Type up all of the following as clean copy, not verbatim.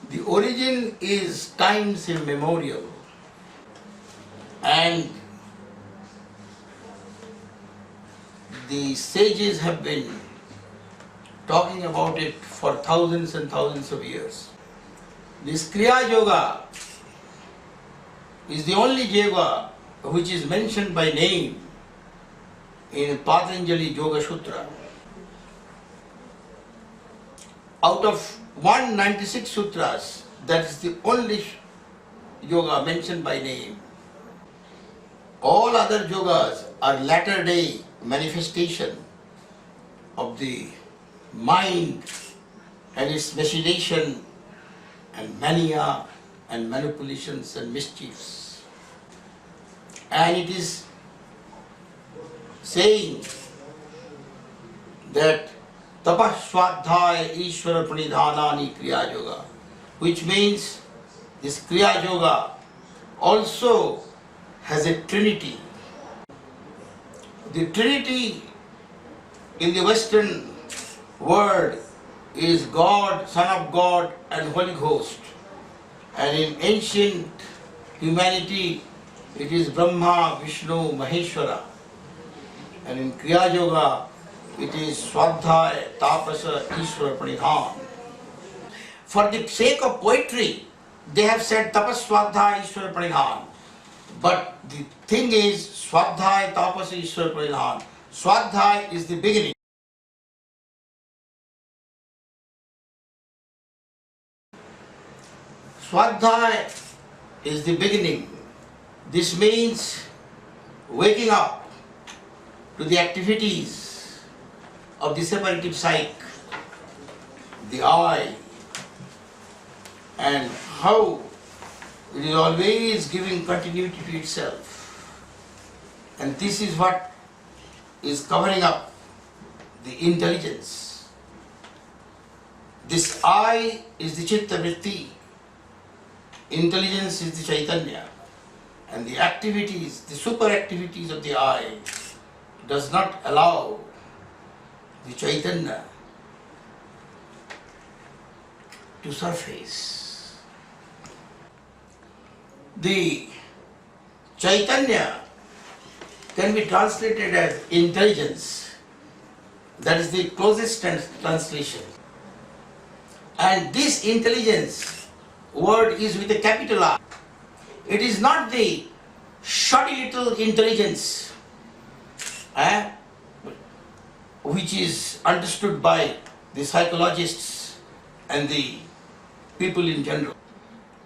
The origin is times immemorial, and the sages have been talking about it for thousands and thousands of years. This Kriya Yoga is the only yoga which is mentioned by name in Patanjali Yoga Sutra. Out of 196 sutras, that is the only yoga mentioned by name. All other yogas are latter day manifestation of the mind and its machination and mania and manipulations and mischiefs. And it is saying that tapah swadhyaya ishvara pranidhanani kriya yoga, which means this kriya yoga also has a trinity. The trinity in the Western world is God, Son of God and Holy Ghost. And in ancient humanity it is Brahma, Vishnu, Maheshwara. And in Kriya Yoga it is Swadhyaya, Tapasa, Ishvara, Pranidhan. For the sake of poetry, they have said Tapas, Swadhyaya, Ishvara, Pranidhan. But the thing is, Swadhyaya, Tapasa, Ishvara, Pranidhan. Swadhyaya is the beginning. Swadhyaya is the beginning. This means waking up to the activities of the separative psyche, the I, and how it is always giving continuity to itself. And this is what is covering up the intelligence. This I is the Chitta Vritti, intelligence is the Chaitanya, and the activities, the super activities of the I does not allow the Chaitanya to surface. The Chaitanya can be translated as intelligence. That is the closest translation. And this intelligence word is with a capital I. It is not the shoddy little intelligence which is understood by the psychologists and the people in general.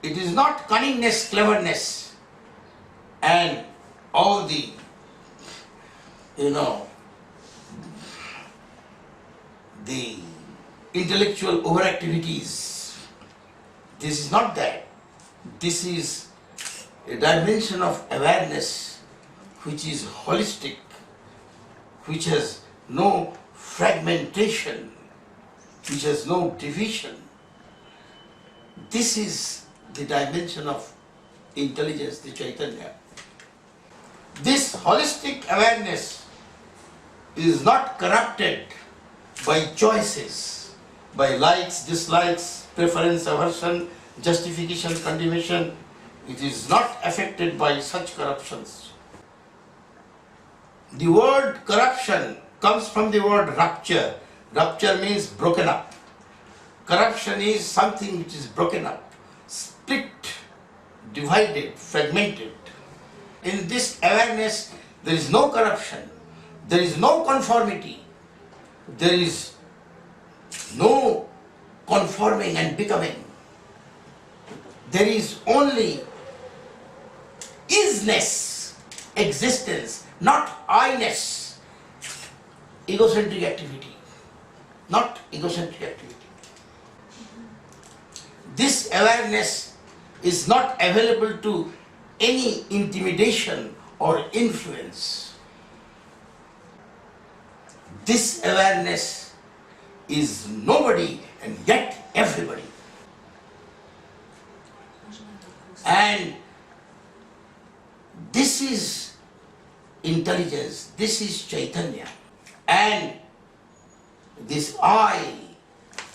It is not cunningness, cleverness, and all the, the intellectual overactivities. This is not that. This is a dimension of awareness which is holistic, which has no fragmentation, which has no division. This is the dimension of intelligence, the Chaitanya. This holistic awareness is not corrupted by choices, by likes, dislikes, preference, aversion, justification, condemnation. It is not affected by such corruptions. The word corruption comes from the word rupture. Rupture means broken up. Corruption is something which is broken up, split, divided, fragmented. In this awareness, there is no corruption, there is no conformity, there is no conforming and becoming. There is only isness, existence, not I-ness, egocentric activity, not egocentric activity. This awareness is not available to any intimidation or influence. This awareness is nobody and yet everybody. And this is intelligence, this is Chaitanya. And this I,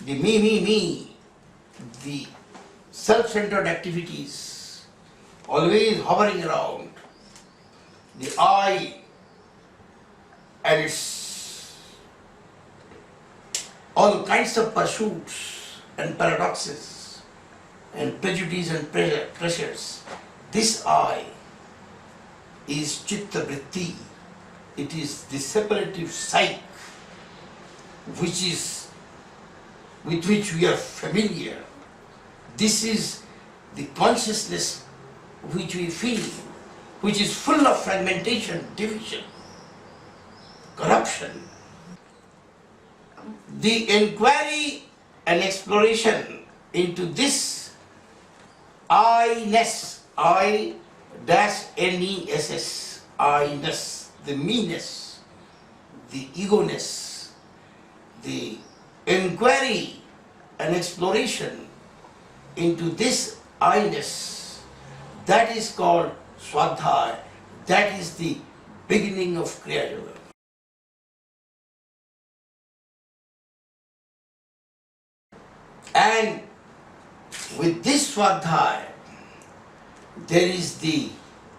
the me, the self-centered activities, always hovering around the I and its all kinds of pursuits and paradoxes and prejudice and pressures. This I is chitta vritti. It is the separative psyche with which we are familiar. This is the consciousness which we feel, which is full of fragmentation, division, corruption. The inquiry and exploration into this I-ness, I-N-E-S-S, I-ness, the me-ness, the ego-ness, the inquiry and exploration into this I-ness, that is called Swadhyaya. That is the beginning of Kriya Yoga. And with this Swadhyaya, there is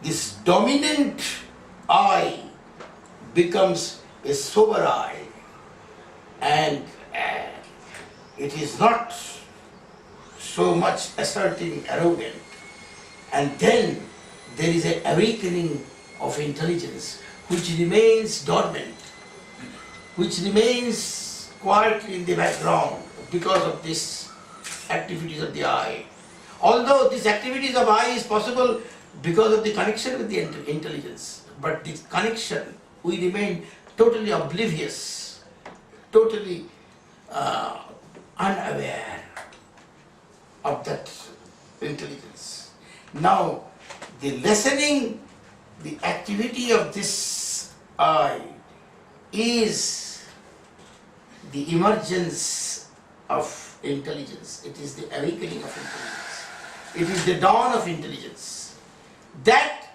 this dominant I becomes a sober I, and it is not so much asserting, arrogant. And then there is an awakening of intelligence which remains dormant, which remains quietly in the background because of these activities of the I. Although this activities of I is possible because of the connection with the intelligence, but this connection, we remain totally oblivious, totally unaware of that intelligence. Now, the lessening, the activity of this I is the emergence of intelligence. It is the awakening of intelligence. It is the dawn of intelligence. That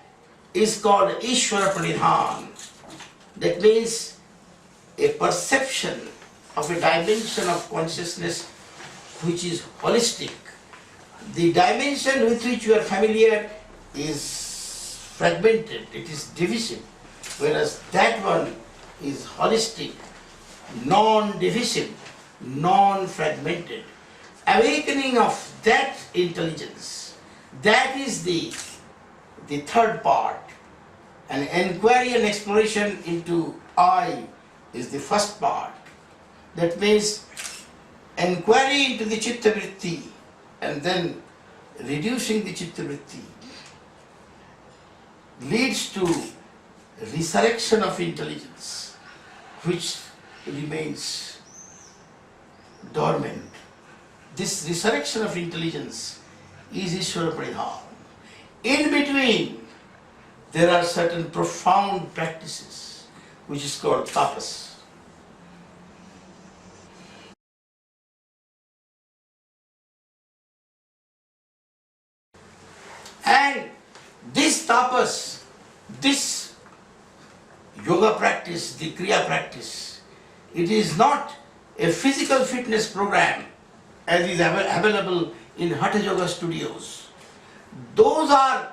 is called Ishvara Pranidhan. That means a perception of a dimension of consciousness which is holistic. The dimension with which you are familiar is fragmented, it is divisive, whereas that one is holistic, non-divisive, non-fragmented. Awakening of that intelligence, that is the third part. And inquiry and exploration into I is the first part. That means inquiry into the chitta vritti and then reducing the chitta vritti leads to resurrection of intelligence which remains dormant. This resurrection of intelligence is Ishvara Pranidhan. In between, there are certain profound practices which is called tapas. And this tapas, this yoga practice, the Kriya practice, it is not a physical fitness program as is available in Hatha Yoga studios. Those are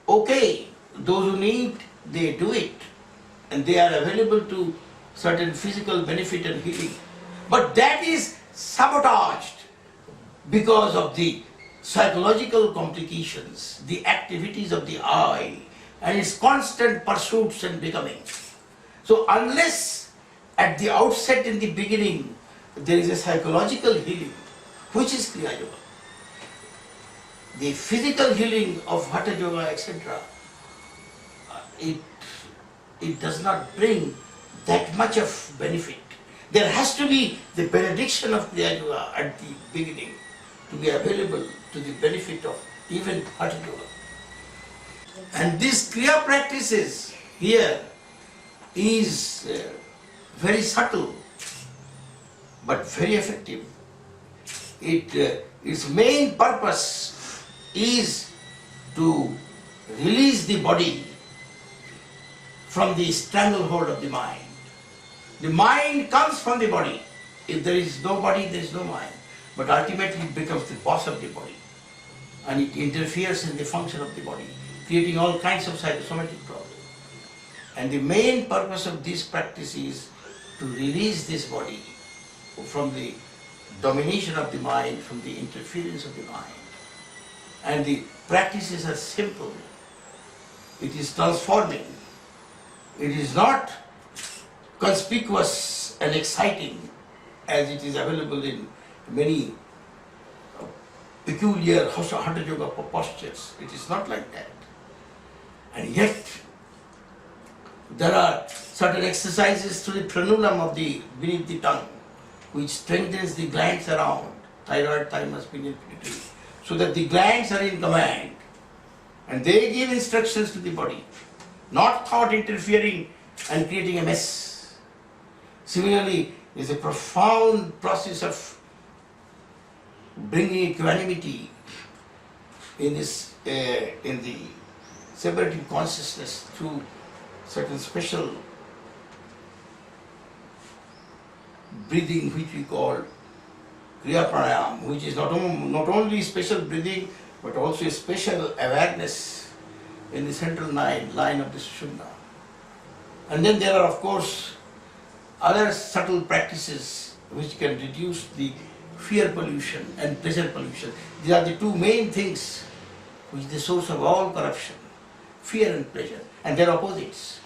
okay. Those who need, they do it. And they are available to certain physical benefit and healing. But that is sabotaged because of the psychological complications, the activities of the I, and its constant pursuits and becoming. So unless at the outset, in the beginning, there is a psychological healing, which is Kriya Yoga, the physical healing of Hatha Yoga, etc., it does not bring that much of benefit. There has to be the benediction of Kriya Yoga at the beginning to be available to the benefit of even Hatha Yoga. And these Kriya practices here is very subtle but very effective. Its main purpose is to release the body from the stranglehold of the mind. The mind comes from the body. If there is no body, there is no mind. But ultimately it becomes the boss of the body. and it interferes in the function of the body, creating all kinds of psychosomatic problems. And the main purpose of this practice is to release this body from the domination of the mind, from the interference of the mind. And the practices are simple. It is transforming. It is not conspicuous and exciting as it is available in many peculiar Hatha Yoga postures. It is not like that. And yet, there are certain exercises through the frenulum of the beneath the tongue, which strengthens the glands around thyroid, thymus, pineal, pituitary, so that the glands are in command, and they give instructions to the body, not thought interfering and creating a mess. Similarly, there is a profound process of bringing equanimity in this, in the separative consciousness through certain special breathing, which we call Kriya pranayam, which is not only special breathing but also a special awareness in the central line of the Sushumna. And then there are, of course, other subtle practices which can reduce the fear pollution and pleasure pollution. These are the two main things which is the source of all corruption, fear and pleasure, and their opposites.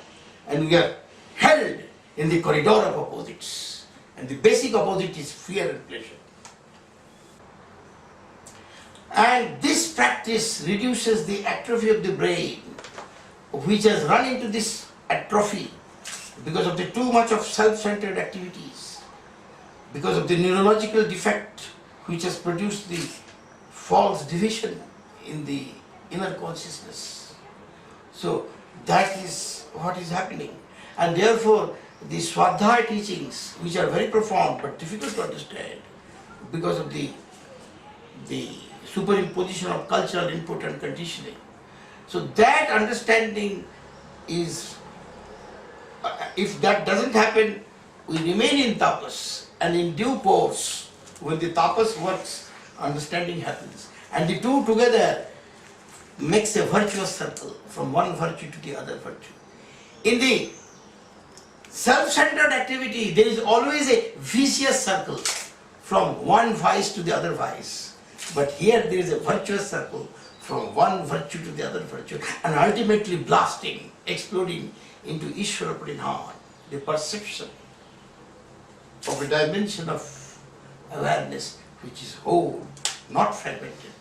And we are held in the corridor of opposites. And the basic opposite is fear and pleasure. And this practice reduces the atrophy of the brain, which has run into this atrophy because of the too much of self-centered activities, because of the neurological defect which has produced the false division in the inner consciousness. So that is what is happening. And therefore, the Swadhyaya teachings, which are very profound but difficult to understand because of the superimposition of cultural input and conditioning. So that understanding is, if that doesn't happen, we remain in tapas, and in due course, when the tapas works, understanding happens. And the two together makes a virtuous circle from one virtue to the other virtue. In the self-centered activity, there is always a vicious circle from one vice to the other vice. But here there is a virtuous circle from one virtue to the other virtue, and ultimately blasting, exploding into Ishvara Pranidhan, the perception of a dimension of awareness which is whole, not fragmented.